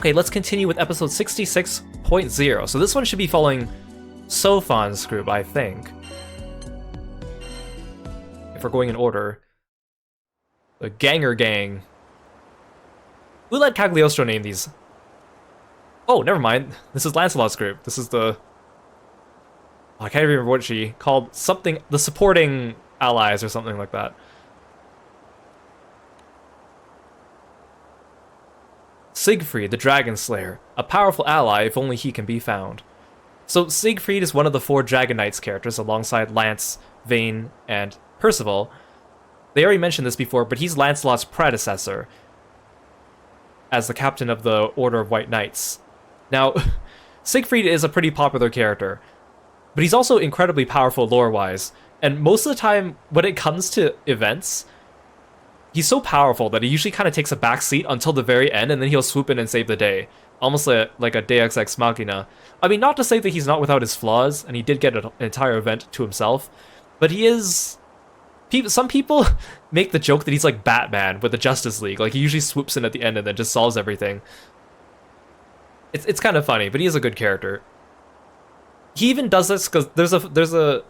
Okay, let's continue with episode 66.0. So this one should be following Sofan's group, I think. If we're going in order. The Ganger Gang. Who let Cagliostro name these? Oh, never mind. This is Lancelot's group. This is the... Oh, I can't even remember what she called. Something... The supporting allies or something like that. Siegfried, the Dragon Slayer. A powerful ally if only he can be found. So Siegfried is one of the 4 Dragon Knights characters alongside Lance, Vayne, and Percival. They already mentioned this before, but he's Lancelot's predecessor as the captain of the Order of White Knights. Now, Siegfried is a pretty popular character, but he's also incredibly powerful lore-wise, and most of the time, when it comes to events, he's so powerful that he usually kind of takes a backseat until the very end, and then he'll swoop in and save the day. Almost like a Deus Ex Machina. I mean, not to say that he's not without his flaws, and he did get an entire event to himself, but he is... Some people make the joke that he's like Batman with the Justice League. Like, he usually swoops in at the end and then just solves everything. It's kind of funny, but he is a good character. He even does this because there's a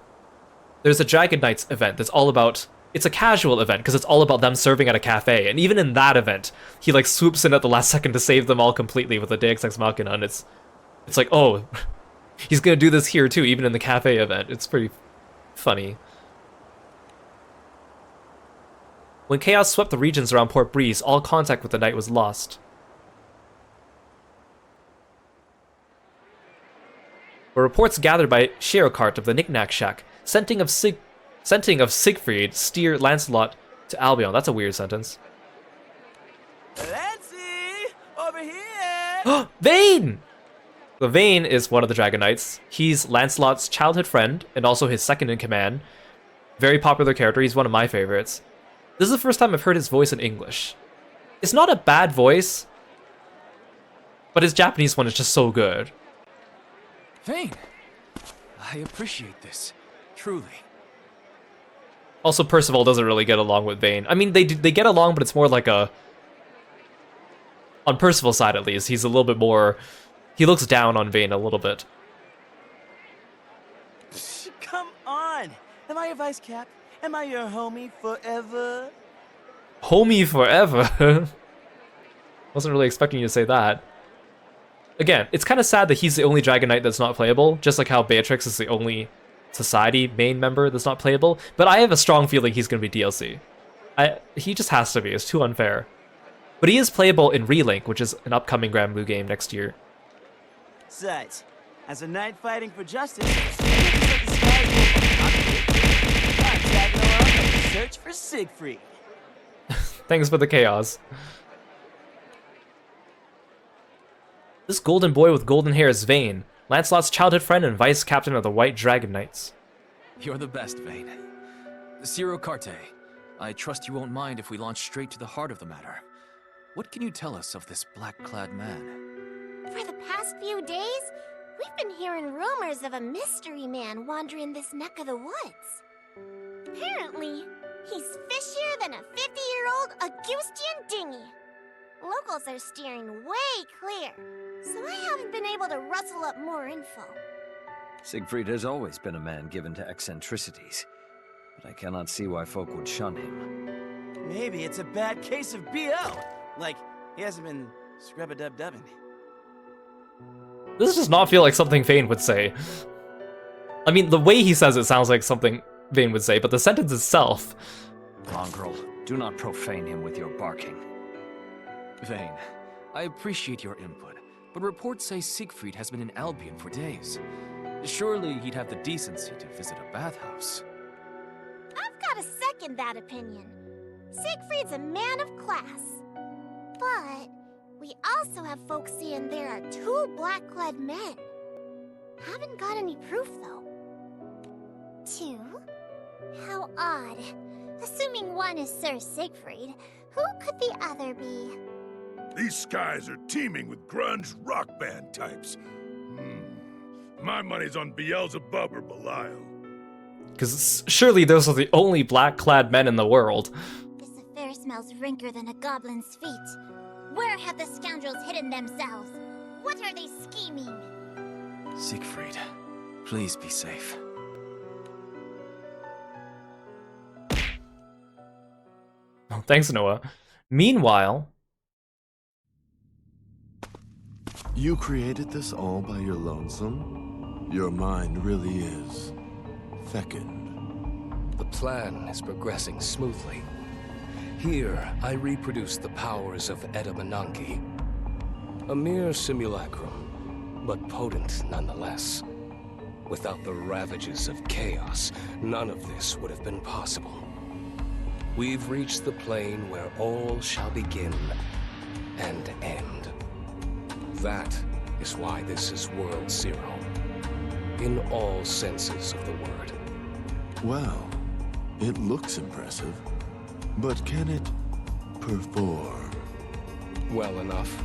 Dragon Knights event that's all about... It's a casual event because it's all about them serving at a cafe, and even in that event, he like swoops in at the last second to save them all completely with a Deus Ex Machina, and it's like, oh, he's gonna do this here too, even in the cafe event. It's pretty funny. When chaos swept the regions around Port Breeze, all contact with the knight was lost. Were reports gathered by Shirokart of the Knickknack Shack, scenting of Siegfried steer Lancelot to Albion. That's a weird sentence. Lancy, over here! Vayne! So Vayne is one of the Dragon Knights. He's Lancelot's childhood friend, and also his second in command. Very popular character, he's one of my favorites. This is the first time I've heard his voice in English. It's not a bad voice, but his Japanese one is just so good. Vayne, I appreciate this, truly. Also, Percival doesn't really get along with Vayne. I mean, they get along, but it's more like a... On Percival's side, at least, he's a little bit more... He looks down on Vayne a little bit. Come on! Am I your vice cap? Am I your homie forever? Homie forever? Wasn't really expecting you to say that. Again, it's kind of sad that he's the only Dragon Knight that's not playable, just like how Beatrix is the only Society main member that's not playable, but I have a strong feeling he's going to be DLC. He just has to be, it's too unfair. But he is playable in Relink, which is an upcoming Granblue game next year. Besides, as a knight fighting for justice, search for Siegfried. Thanks for the chaos. This golden boy with golden hair is Vayne, Lancelot's childhood friend and vice captain of the White Dragon Knights. You're the best, Vayne. Ciro Carte, I trust you won't mind if we launch straight to the heart of the matter. What can you tell us of this black-clad man? For the past few days, we've been hearing rumors of a mystery man wandering this neck of the woods. Apparently, he's fishier than a 50-year-old Augustian dinghy. Locals are steering way clear, so I haven't been able to rustle up more info. Siegfried has always been a man given to eccentricities, but I cannot see why folk would shun him. Maybe it's a bad case of BO. Like, he hasn't been scrub-a-dub-dubbing. This does not feel like something Vayne would say. I mean, the way he says it sounds like something Vayne would say, but the sentence itself... Mongrel, do not profane him with your barking. Vayne, I appreciate your input, but reports say Siegfried has been in Albion for days. Surely he'd have the decency to visit a bathhouse. I've got to second that opinion. Siegfried's a man of class. But we also have folks saying there are 2 black-clad men. Haven't got any proof, though. 2? How odd. Assuming one is Sir Siegfried, who could the other be? These skies are teeming with grunge rock band types. My money's on Beelzebub or Belial. Because surely those are the only black-clad men in the world. This affair smells ranker than a goblin's feet. Where have the scoundrels hidden themselves? What are they scheming? Siegfried, please be safe. Oh, thanks, Noah. Meanwhile, You created this all by your lonesome? Your mind really is fecund. The plan is progressing smoothly. Here, I reproduce the powers of Edamananki. A mere simulacrum, but potent nonetheless. Without the ravages of chaos, none of this would have been possible. We've reached the plane where all shall begin and end. That is why this is World Zero. In all senses of the word. Well, it looks impressive, but can it perform? Well enough.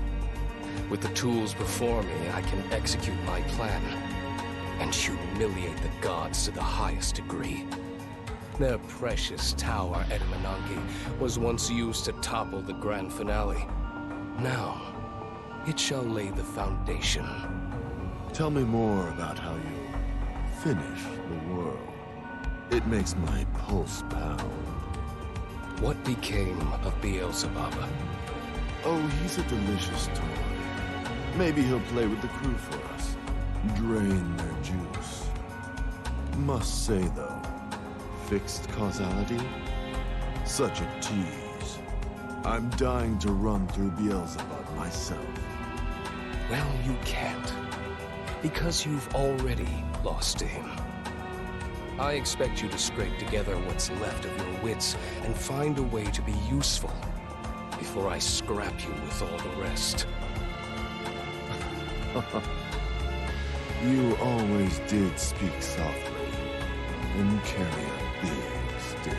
With the tools before me, I can execute my plan and humiliate the gods to the highest degree. Their precious tower, Edamananki, was once used to topple the grand finale. Now, it shall lay the foundation. Tell me more about how you finish the world. It makes my pulse pound. What became of Beelzebub? Oh, he's a delicious toy. Maybe he'll play with the crew for us. Drain their juice. Must say, though, fixed causality? Such a tease. I'm dying to run through Beelzebub myself. Well, you can't. Because you've already lost to him. I expect you to scrape together what's left of your wits and find a way to be useful before I scrap you with all the rest. You always did speak softly and carry a big stick.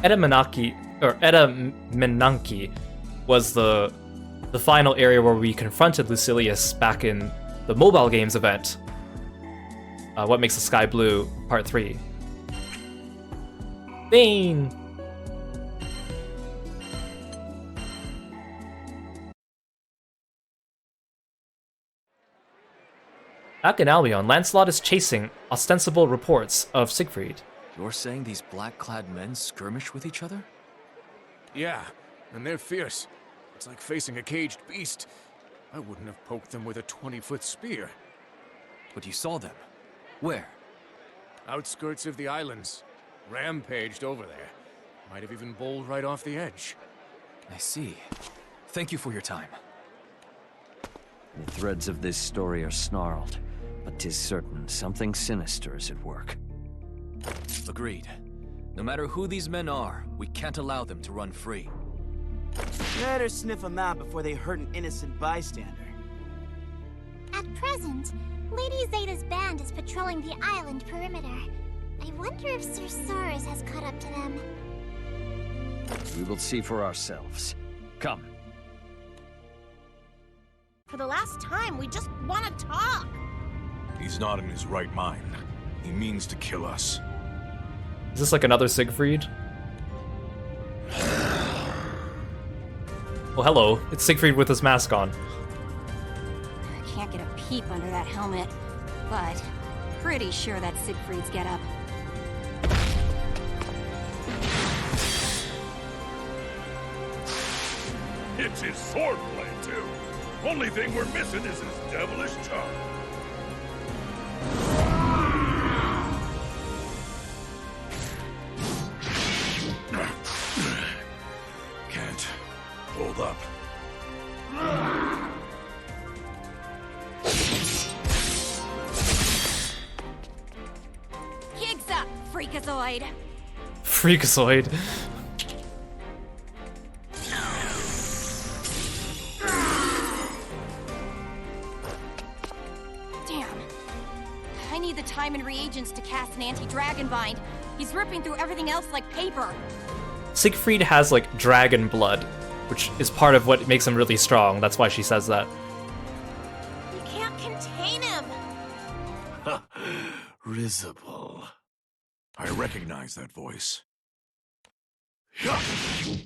Edamananki was the final area where we confronted Lucilius back in the mobile games event. What Makes the Sky Blue, Part 3. Bane! Back in Albion, Lancelot is chasing ostensible reports of Siegfried. You're saying these black-clad men skirmish with each other? Yeah, and they're fierce. It's like facing a caged beast. I wouldn't have poked them with a 20-foot spear. But you saw them. Where? Outskirts of the islands. Rampaged over there. Might have even bowled right off the edge. I see. Thank you for your time. The threads of this story are snarled, but 'tis certain something sinister is at work. Agreed. No matter who these men are, we can't allow them to run free. Better sniff them out before they hurt an innocent bystander. At present, Lady Zeta's band is patrolling the island perimeter. I wonder if Sir Soros has caught up to them. We will see for ourselves. Come. For the last time, we just want to talk. He's not in his right mind. He means to kill us. Is this like another Siegfried? Well, hello. It's Siegfried with his mask on. I can't get a peep under that helmet, but pretty sure that's Siegfried's getup. It's his swordplay, too. Only thing we're missing is his devilish tongue. Can't hold up. Gigs up, freakazoid! Freakazoid. Damn. I need the time and reagents to cast an anti-dragon bind. He's ripping through everything else like paper. Siegfried has, like, dragon blood, which is part of what makes him really strong. That's why she says that. You can't contain him. Risible. I recognize that voice. Is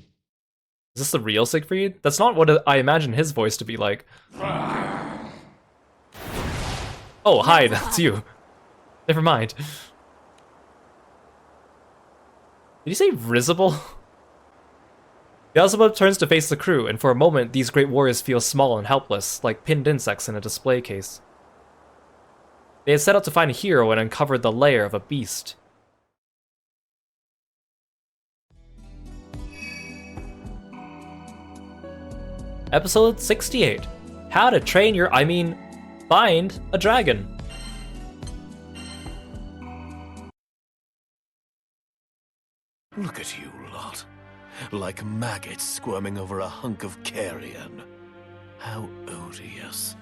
this the real Siegfried? That's not what I imagine his voice to be like. Oh, hi, that's you. Never mind. Did you say risible? Beelzebub turns to face the crew, and for a moment, these great warriors feel small and helpless, like pinned insects in a display case. They had set out to find a hero and uncovered the lair of a beast. Episode 68. How to train your, find a dragon. Look at you lot. Like maggots squirming over a hunk of carrion. How odious.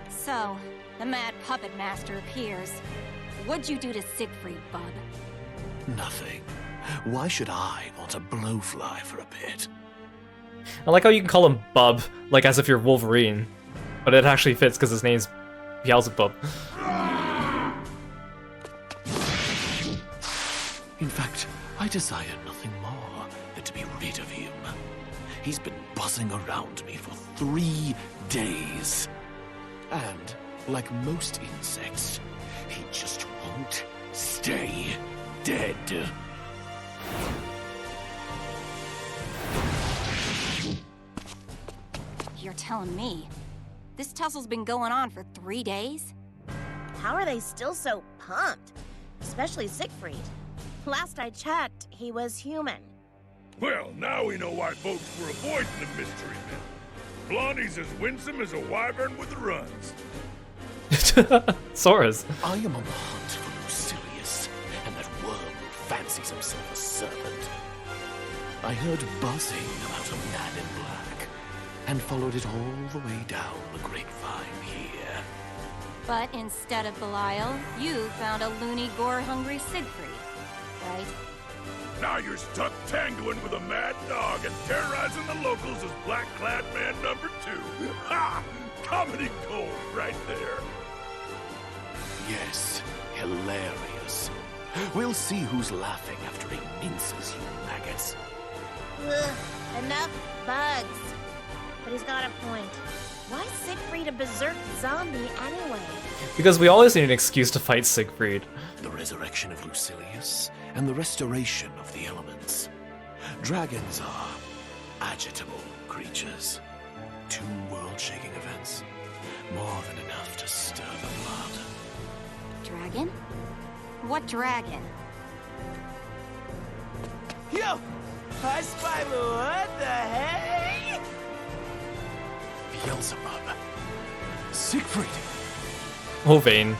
So, the mad puppet master appears. What'd you do to Siegfried, bub? Nothing. Why should I want a blowfly for a bit? I like how you can call him Bub, like as if you're Wolverine. But it actually fits because his name's Beelzebub. In fact, I desire nothing more than to be rid of him. He's been buzzing around me for 3 days. And, like most insects, he just won't stay dead. You're telling me this tussle's been going on for 3 days? How are they still so pumped? Especially Siegfried. Last I checked, he was human. Well, now we know why folks were avoiding the mystery men. Blondie's as winsome as a wyvern with the runs. Sora's. I am on the hunt for Lucilius, and that worm who fancies himself a serpent. I heard buzzing about a man in black, and followed it all the way down the grapevine here. But instead of Belial, you found a loony, gore-hungry Siegfried, right? Now you're stuck tangoing with a mad dog and terrorizing the locals as Black-Clad Man number 2. Ha! Comedy gold right there. Yes, hilarious. We'll see who's laughing after he minces you maggots. Ugh, enough bugs. But he's got a point. Why Siegfried a berserk zombie anyway? Because we always need an excuse to fight Siegfried. The resurrection of Lucilius and the restoration of the elements. Dragons are agitable creatures. 2 world-shaking events. More than enough to stir the blood. Dragon? What dragon? Yo! I spy what the hey? Beelzebub. Siegfried. Oh, Vane.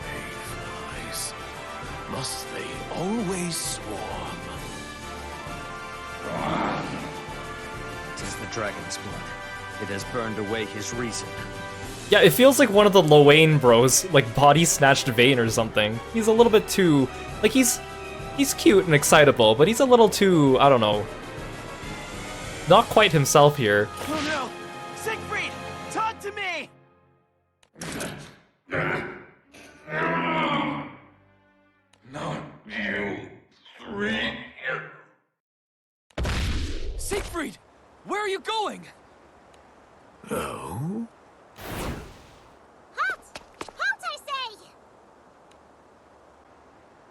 Mayflies. Must they always swarm? Tis the dragon's blood. It has burned away his reason. Yeah, it feels like one of the Lowain bros, like body snatched Vane or something. He's a little bit too, like he's cute and excitable, but he's a little too, I don't know, not quite himself here. Oh no! Siegfried! Talk to me! Not you 3. Siegfried! Where are you going? Oh? Halt! Halt, I say!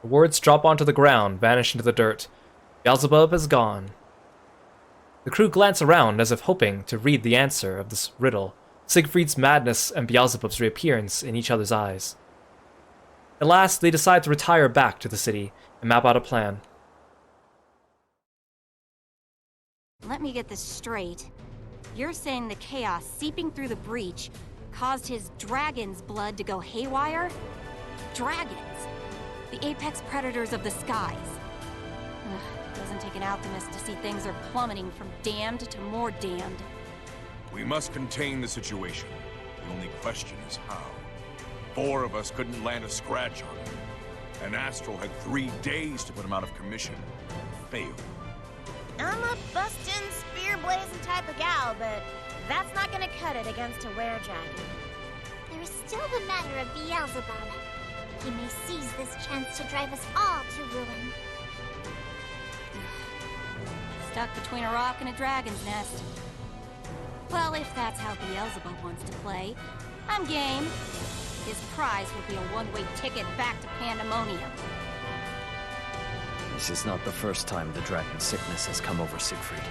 The words drop onto the ground, vanish into the dirt. Beelzebub is gone. The crew glance around as if hoping to read the answer of this riddle, Siegfried's madness and Beelzebub's reappearance in each other's eyes. At last, they decide to retire back to the city and map out a plan. Let me get this straight. You're saying the chaos seeping through the breach caused his dragon's blood to go haywire? Dragons! The apex predators of the skies. Ugh, doesn't take an alchemist to see things are plummeting from damned to more damned. We must contain the situation. The only question is how. 4 of us couldn't land a scratch on him. And Astral had 3 days to put him out of commission. Failed. I'm a bustin', spear-blazing type of gal, but that's not gonna cut it against a weredragon. There is still the matter of Beelzebub. this chance to drive us all to ruin. Stuck between a rock and a dragon's nest. Well, if that's how Beelzebub wants to play, I'm game. His prize will be a one-way ticket back to Pandemonium. This is not the first time the dragon sickness has come over Siegfried.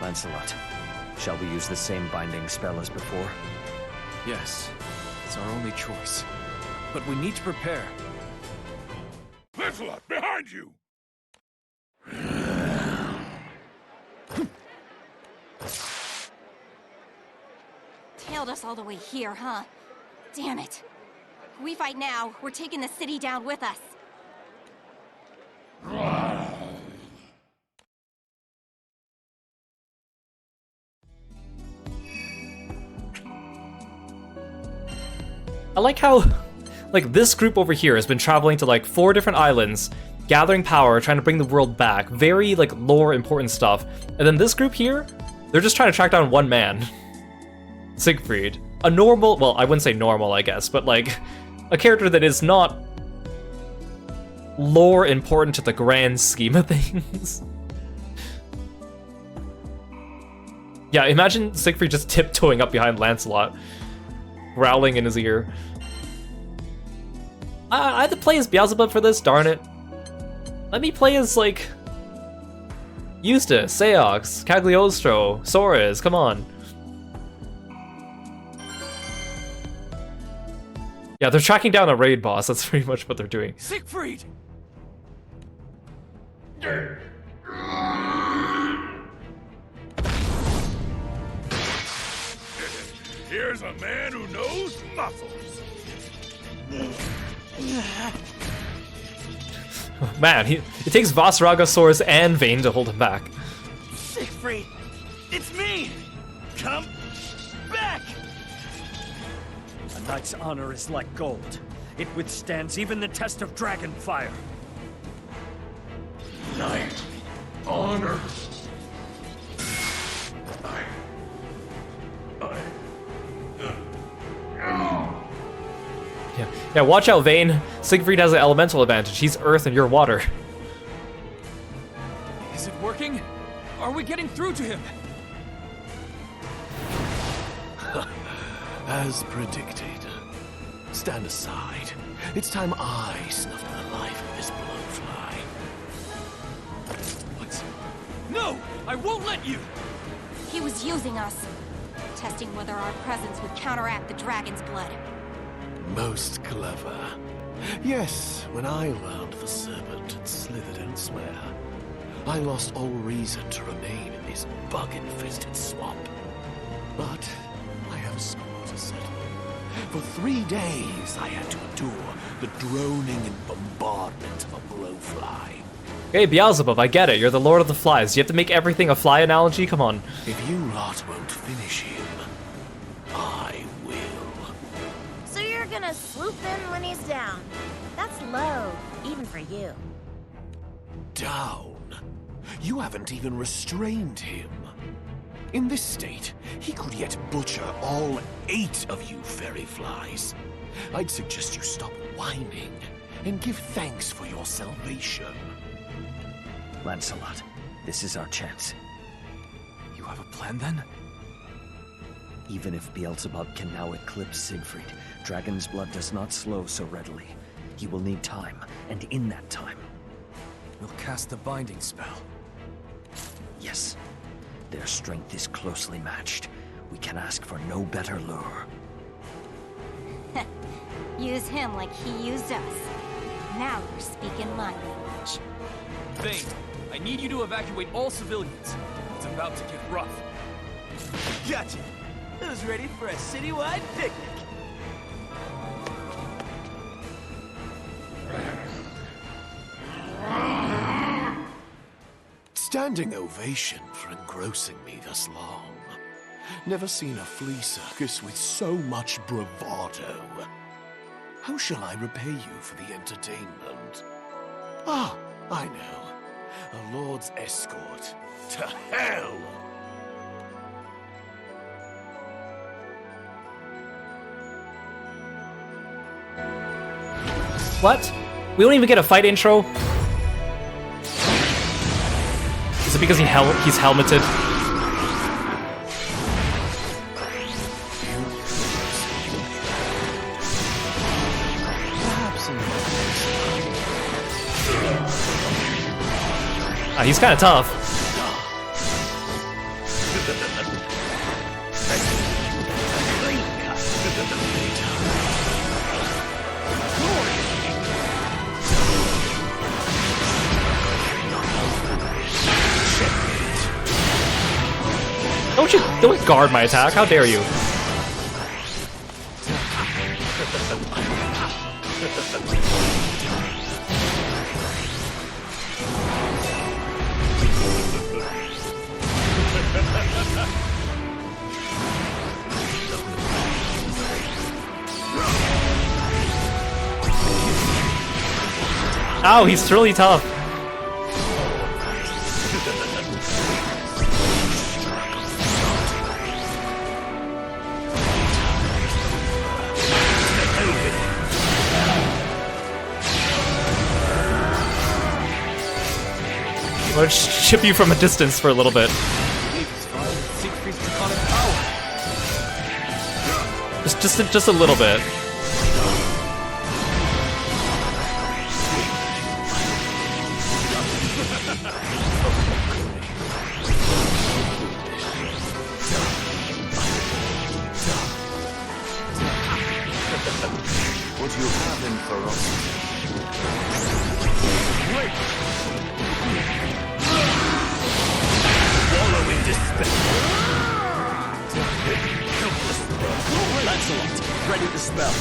Lancelot, shall we use the same binding spell as before? Yes, it's our only choice. But we need to prepare. Lancelot, behind you! Tailed us all the way here, huh? Damn it. If we fight now, we're taking the city down with us. I like how, like, this group over here has been traveling to, like, 4 different islands, gathering power, trying to bring the world back. Very, like, lore important stuff. And then this group here, they're just trying to track down one man. Siegfried. A normal, well, I wouldn't say normal, I guess, but, like, a character that is not lore important to the grand scheme of things. Yeah, imagine Siegfried just tiptoeing up behind Lancelot, growling in his ear. I had to play as Beelzebub for this, darn it. Let me play as, like, Eustace, Seox, Cagliostro, Soares, come on. Yeah, they're tracking down a raid boss, that's pretty much what they're doing. Siegfried! Here's a man who knows muscles. Man, it takes Vasragasaurus and Vayne to hold him back. Siegfried, it's me! Come back! A knight's honor is like gold. It withstands even the test of dragon fire. Knight honor. Yeah, watch out, Vayne. Siegfried has an elemental advantage. He's earth and you're water. Is it working? Are we getting through to him? As predicted. Stand aside. It's time I snuffed the life of this blowfly. What? No! I won't let you! He was using us, testing whether our presence would counteract the dragon's blood. Most clever. Yes, when I learned the serpent had slithered elsewhere, I lost all reason to remain in this bug-infested swamp. But I have a score to settle. For 3 days, I had to endure the droning and bombardment of a blowfly. Hey, Beelzebub, I get it. You're the Lord of the Flies. You have to make everything a fly analogy? Come on. If you lot won't finish him, I will. So you're gonna swoop in when he's down. That's low, even for you. Down? You haven't even restrained him. In this state, he could yet butcher all 8 of you fairy flies. I'd suggest you stop whining and give thanks for your salvation. Lancelot, this is our chance. You have a plan then? Even if Beelzebub can now eclipse Siegfried, Dragon's blood does not slow so readily. He will need time, and in that time... We'll cast the binding spell. Yes. Their strength is closely matched. We can ask for no better lure. Use him like he used us. Now you're speaking my language. Vayne, I need you to evacuate all civilians. It's about to get rough. Gotcha. Who's ready for a citywide picnic? Standing ovation for engrossing me thus long. Never seen a flea circus with so much bravado. How shall I repay you for the entertainment? Ah, I know. A lord's escort. To hell! What? We don't even get a fight intro. Is it because he's helmeted? He's kind of tough. Don't guard my attack, how dare you? Ow, he's really tough. Let's chip you from a distance for a little bit. Just a little bit. What you have in ferocity? Wallow in despair. Lancelot, ready to spell.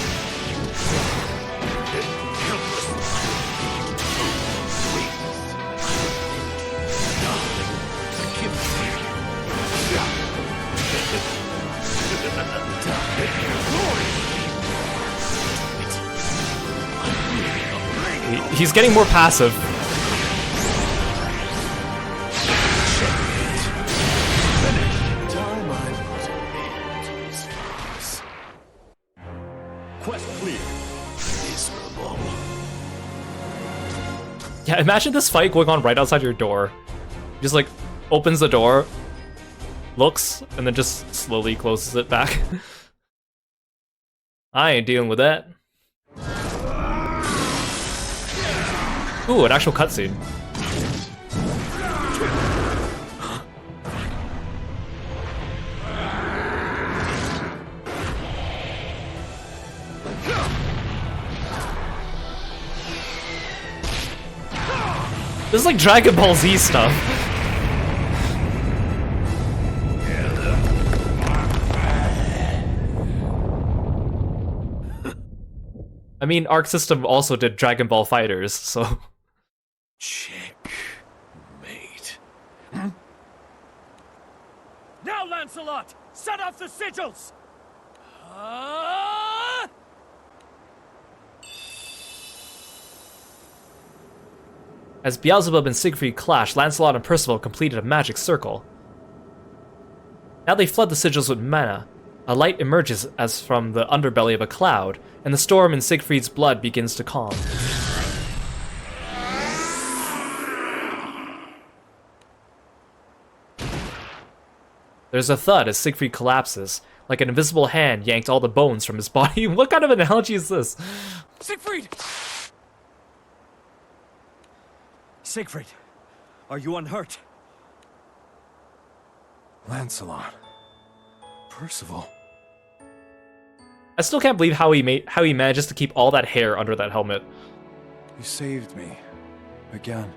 He's getting more passive. Quest clear. Yeah, imagine this fight going on right outside your door. Just like opens the door, looks, and then just slowly closes it back. I ain't dealing with that. Ooh, an actual cutscene. This is like Dragon Ball Z stuff. I mean, Arc System also did Dragon Ball Fighters, so... Checkmate. Now, Lancelot, set off the sigils. As Beelzebub and Siegfried clash, Lancelot and Percival completed a magic circle. Now they flood the sigils with mana. A light emerges as from the underbelly of a cloud, and the storm in Siegfried's blood begins to calm. There's a thud as Siegfried collapses, like an invisible hand yanked all the bones from his body. What kind of analogy is this? Siegfried! Siegfried, are you unhurt? Lancelot. Percival. I still can't believe how he manages to keep all that hair under that helmet. You saved me. Again.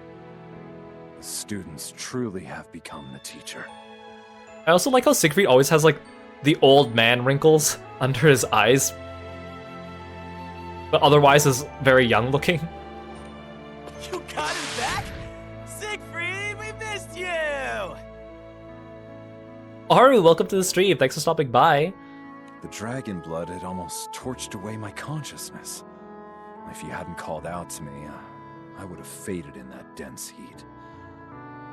The students truly have become the teacher. I also like how Siegfried always has, like, the old man wrinkles under his eyes. But otherwise is very young looking. You got him back? Siegfried, we missed you! Haru, welcome to the stream. Thanks for stopping by. The dragon blood had almost torched away my consciousness. If you hadn't called out to me, I would have faded in that dense heat.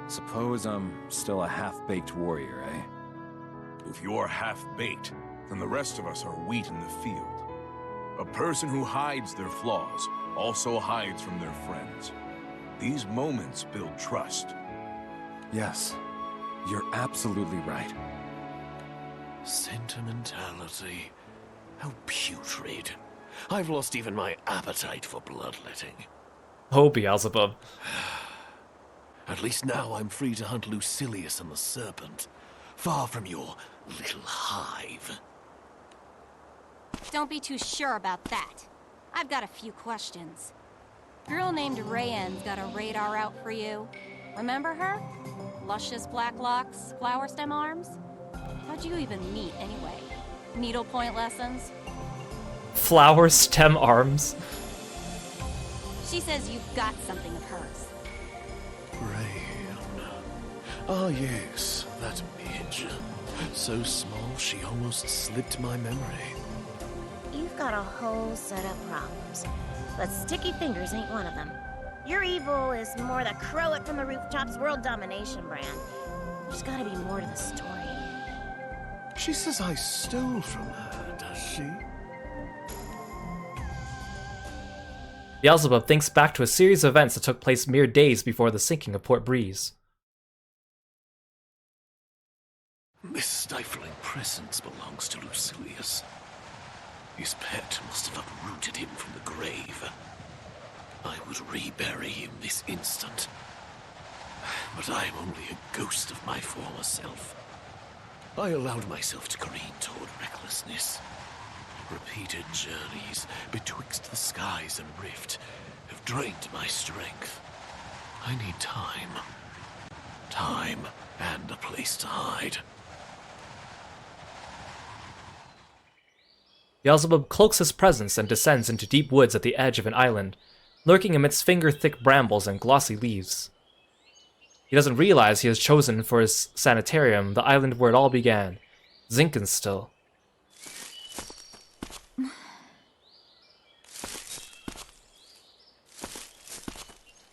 Suppose I'm still a half-baked warrior, eh? If you're half-baked, then the rest of us are wheat in the field. A person who hides their flaws also hides from their friends. These moments build trust. Yes, you're absolutely right. Sentimentality. How putrid. I've lost even my appetite for bloodletting. Oh, Beelzebub. At least now I'm free to hunt Lucilius and the Serpent, far from your little hive. Don't be too sure about that. I've got a few questions. Girl named Rayanne's got a radar out for you. Remember her? Luscious black locks, flower stem arms? How'd you even meet, anyway? Needlepoint lessons? Flower stem arms. She says you've got something of hers. Rayanne. Ah yes, that midge. So small she almost slipped my memory. You've got a whole set of problems, but sticky fingers ain't one of them. Your evil is more the crow it from the rooftops world domination brand. There's gotta be more to the story. She says I stole from her, does she? Beelzebub thinks back to a series of events that took place mere days before the sinking of Port Breeze. This stifling presence belongs to Lucilius. His pet must have uprooted him from the grave. I would rebury him this instant. But I am only a ghost of my former self. I allowed myself to careen toward recklessness. Repeated journeys betwixt the skies and rift have drained my strength. I need time. Time and a place to hide. Beelzebub cloaks his presence and descends into deep woods at the edge of an island, lurking amidst finger-thick brambles and glossy leaves. He doesn't realize he has chosen for his sanitarium the island where it all began, Zinkenstill.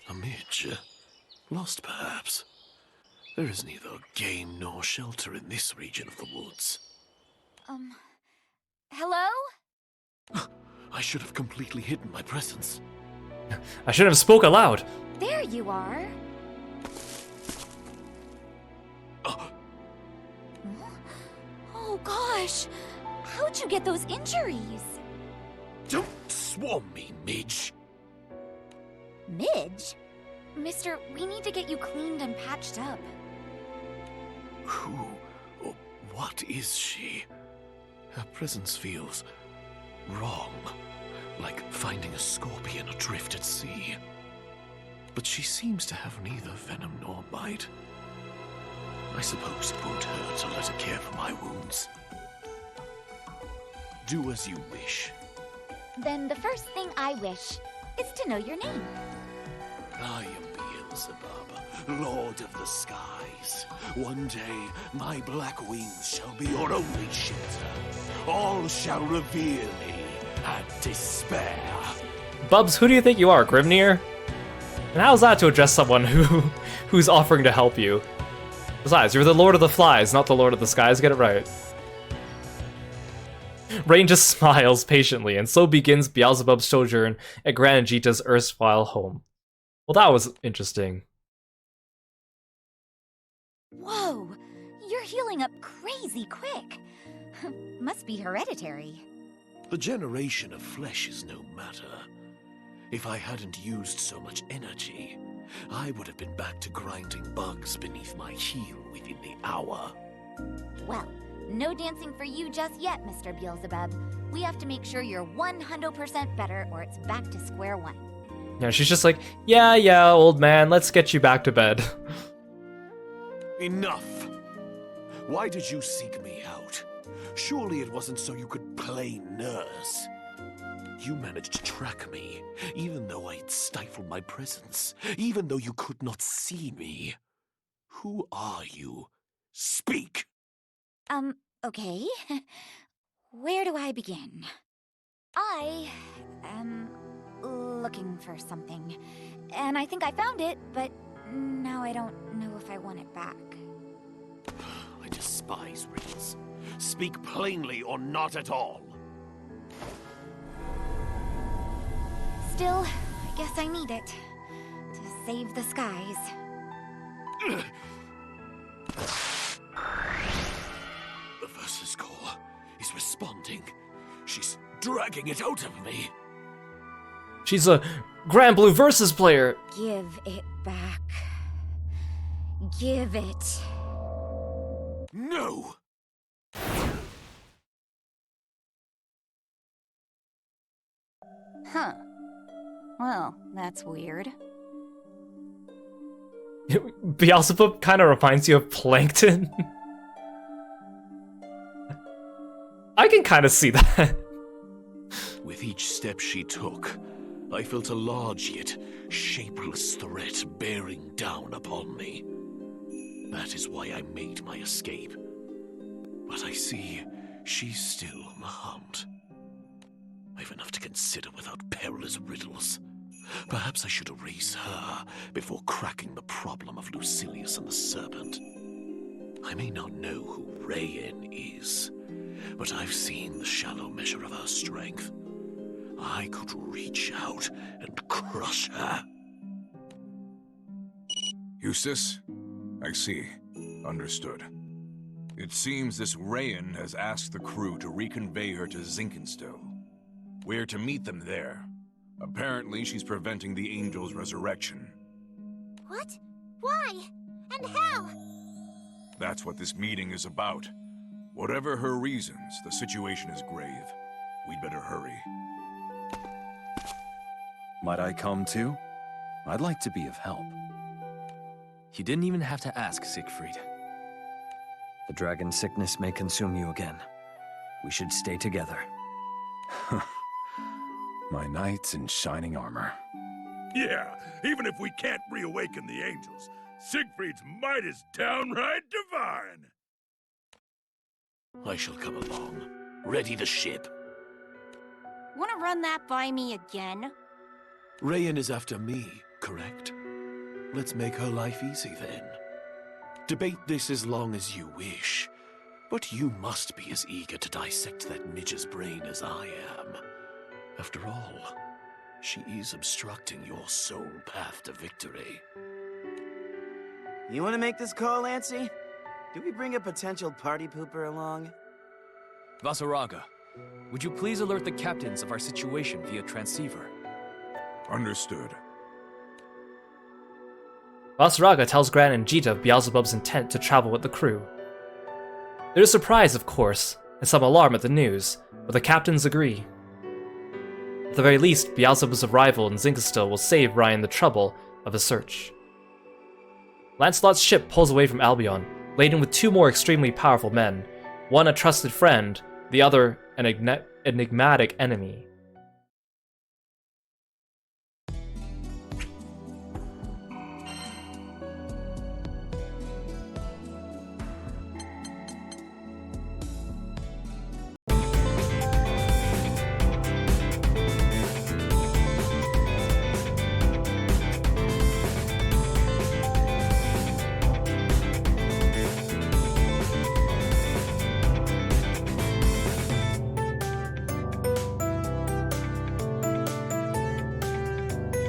A midge? Lost, perhaps? There is neither game nor shelter in this region of the woods. Hello? I should have completely hidden my presence. I shouldn't have spoke aloud. There you are. Oh gosh! How'd you get those injuries? Don't swarm me, midge! Midge? Mister, we need to get you cleaned and patched up. Who or what is she? Her presence feels wrong, like finding a scorpion adrift at sea. But she seems to have neither venom nor bite. I suppose it won't hurt to let her care for my wounds. Do as you wish. Then the first thing I wish is to know your name. I am Beelzebub, Lord of the Skies. One day, my black wings shall be your only shelter. All shall revere me and despair. Bubs, who do you think you are, Grimnir? And how's that to address someone who's offering to help you? Besides, you're the Lord of the Flies, not the Lord of the Skies, get it right. Rain just smiles patiently, and so begins Beelzebub's sojourn at Granagita's erstwhile home. Well, that was interesting. Whoa! You're healing up crazy quick. Must be hereditary. The generation of flesh is no matter. If I hadn't used so much energy, I would have been back to grinding bugs beneath my heel within the hour. Well, no dancing for you just yet, Mr. Beelzebub. We have to make sure you're 100% better or it's back to square one. Yeah, she's just like, yeah, old man, let's get you back to bed. Enough! Why did you seek me out? Surely it wasn't so you could play nurse. You managed to track me, even though I'd stifled my presence, even though you could not see me. Who are you? Speak! Okay. Where do I begin? I am looking for something, and I think I found it, but now I don't know if I want it back. I despise riddles. Speak plainly or not at all. Still, I guess I need it. To save the skies. The Versus Core is responding. She's dragging it out of me. She's a Granblue Versus player. Give it back. Give it. No! Huh. Well, that's weird. Beelzebub kind of reminds you of Plankton. I can kind of see that. With each step she took, I felt a large yet shapeless threat bearing down upon me. That is why I made my escape. But I see she's still on the hunt. I've enough to consider without perilous riddles. Perhaps I should erase her before cracking the problem of Lucilius and the Serpent. I may not know who Rayen is, but I've seen the shallow measure of her strength. I could reach out and crush her. Eustace? I see. Understood. It seems this Rayen has asked the crew to reconvey her to Zinkenstone. We're to meet them there. Apparently, she's preventing the Angel's resurrection. What? Why? And how? That's what this meeting is about. Whatever her reasons, the situation is grave. We'd better hurry. Might I come too? I'd like to be of help. You didn't even have to ask, Siegfried. The dragon sickness may consume you again. We should stay together. My knights in shining armor. Yeah, even if we can't reawaken the angels, Siegfried's might is downright divine. I shall come along. Ready to ship. Wanna run that by me again? Rayen is after me, correct? Let's make her life easy then. Debate this as long as you wish, but you must be as eager to dissect that midge's brain as I am. After all, she is obstructing your sole path to victory. You want to make this call, Lancy? Do we bring a potential party pooper along? Vasaraga, would you please alert the captains of our situation via transceiver? Understood. Vasaraga tells Gran and Jita of Beelzebub's intent to travel with the crew. There is surprise, of course, and some alarm at the news, but the captains agree. At the very least, Beelzebub's arrival in Zinkenstone will save Ryan the trouble of a search. Lancelot's ship pulls away from Albion, laden with two more extremely powerful men, one a trusted friend, the other an enigmatic enemy.